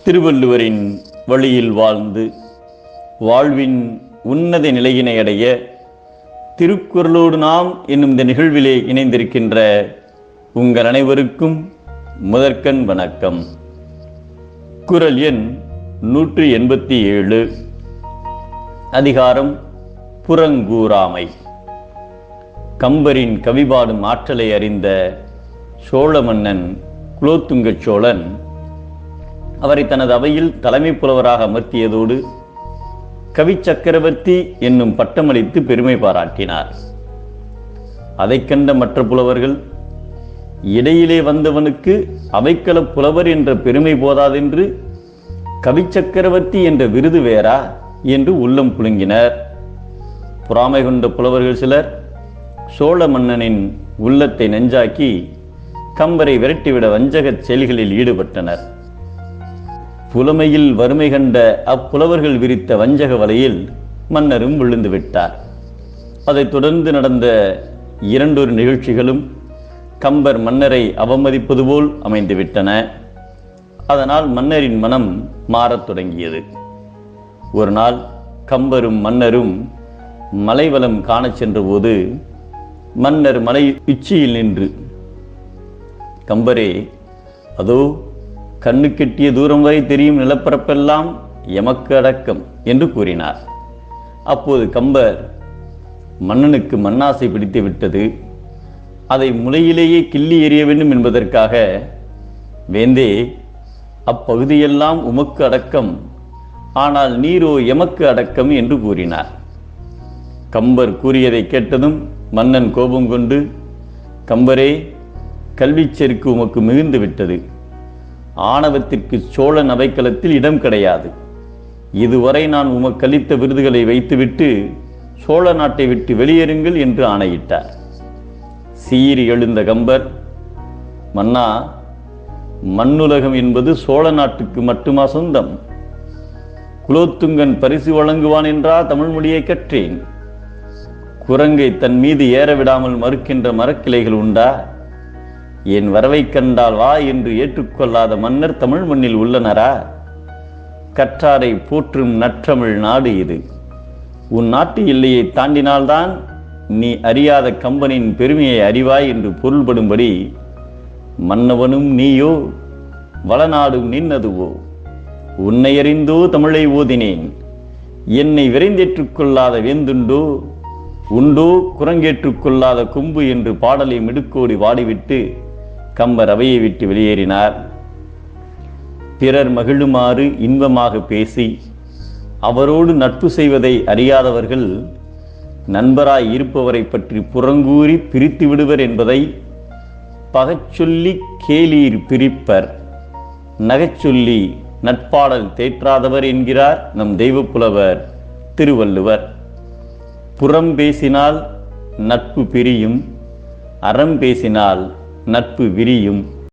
திருவள்ளுவரின் வழியில் வாழ்ந்து வாழ்வின் உன்னத நிலையினை அடைய திருக்குறளோடு நாம் என்னும் இந்த நிகழ்விலே இணைந்திருக்கின்ற உங்கள் அனைவருக்கும் முதற்கண் வணக்கம். குறள் எண் 187. அதிகாரம் புறங்கூறாமை. கம்பரின் கவிபாடும் ஆற்றலை அறிந்த சோழ மன்னன் குலோத்துங்க சோழன் அவரை தனது அவையில் தலைமை புலவராக அமர்த்தியதோடு கவி சக்கரவர்த்தி என்னும் பட்டமளித்து பெருமை பாராட்டினார். அதை கண்ட மற்ற புலவர்கள், இடையிலே வந்தவனுக்கு அவைக்கள புலவர் என்ற பெருமை போதாதென்று கவி சக்கரவர்த்தி என்ற விருது வேறா என்று உள்ளம் புழுங்கினர். பொறாமை கொண்ட புலவர்கள் சிலர் சோழ மன்னனின் உள்ளத்தை நெஞ்சாக்கி கம்பரை விரட்டிவிட வஞ்சகச் செயல்களில் ஈடுபட்டனர். புலமையில் வறுமை கண்ட அப்புலவர்கள் விரித்த வஞ்சக வலையில் மன்னரும் விழுந்து விட்டார். அதைத் தொடர்ந்து நடந்த இரண்டொரு நிகழ்ச்சிகளும் கம்பர் மன்னரை அவமதிப்பது போல் அமைந்துவிட்டன. அதனால் மன்னரின் மனம் மாறத் தொடங்கியது. ஒரு நாள் கம்பரும் மன்னரும் மலைவலம் காணச் சென்றபோது மன்னர் மலை உச்சியில் நின்று, கம்பரே, அதோ கண்ணு கெட்டிய தூரம் வரை தெரியும் நிலப்பரப்பெல்லாம் எமக்கு அடக்கம் என்று கூறினார். அப்போது கம்பர், மன்னனுக்கு மண்ணாசை பிடித்து விட்டது, அதை முளையிலேயே கிள்ளி எறிய வேண்டும் என்பதற்காக, வேந்தே, அப்பகுதியெல்லாம் உமக்கு அடக்கம், ஆனால் நீரோ எமக்கு அடக்கம் என்று கூறினார். கம்பர் கூறியதை கேட்டதும் மன்னன் கோபம் கொண்டு, கம்பரே, கல்விச் செருக்கு உமக்கு மிகுந்து விட்டது. ஆணவத்திற்கு சோழன் அவைக்களத்தில் இடம் கிடையாது. இதுவரை நான் உமக்கு அளித்த விருதுகளை வைத்துவிட்டு சோழ நாட்டை விட்டு வெளியேறுங்கள் என்று ஆணையிட்டார். சீறி எழுந்த கம்பர், மன்னா, மண்ணுலகம் என்பது சோழ நாட்டுக்கு மட்டுமா சொந்தம்? குலோத்துங்கன் பரிசு வழங்குவான் என்றா தமிழ் மொழியை கற்றேன். குரங்கை தன் மீது ஏற விடாமல் மறுக்கின்ற மரக்கிளைகள் உண்டா? என் வரவை கண்டால் வா என்று ஏற்றுக்கொள்ளாத மன்னர் தமிழ் மண்ணில் உள்ளனரா? கற்றாரை போற்றும் நற்றமிழ் நாடு இது. உன் நாட்டு எல்லையை தாண்டினால்தான் நீ அறியாத கம்பனின் பெருமையை அறிவாய் என்று பொருள்படும்படி மன்னவனும் நீயோ வளநாடும் நின்னதுவோ? உன்னை அறிந்தோ தமிழை ஓதினேன். என்னை விரைந்தேற்றுக்கொள்ளாத வேந்துண்டோ? உண்டோ குரங்கேற்றுக்கொள்ளாத கொம்பு என்று பாடலை மிடுக்கோடி வாடிவிட்டு கம்பர் அவையை விட்டு வெளியேறினார். பிறர் மகிழுமாறு இன்பமாக பேசி அவரோடு நட்பு செய்வதை அறியாதவர்கள் நண்பராய் இருப்பவரை பற்றி புறங்கூறி பிரித்து விடுவர் என்பதை பகச்சொல்லி கேலீர் பிரிப்பர், நகைச்சொல்லி நட்பாடல் தேற்றாதவர் என்கிறார் நம் தெய்வப்புலவர் திருவள்ளுவர். புறம் பேசினால் நட்பு பிரியும், அறம் பேசினால் நட்பு விரியும்.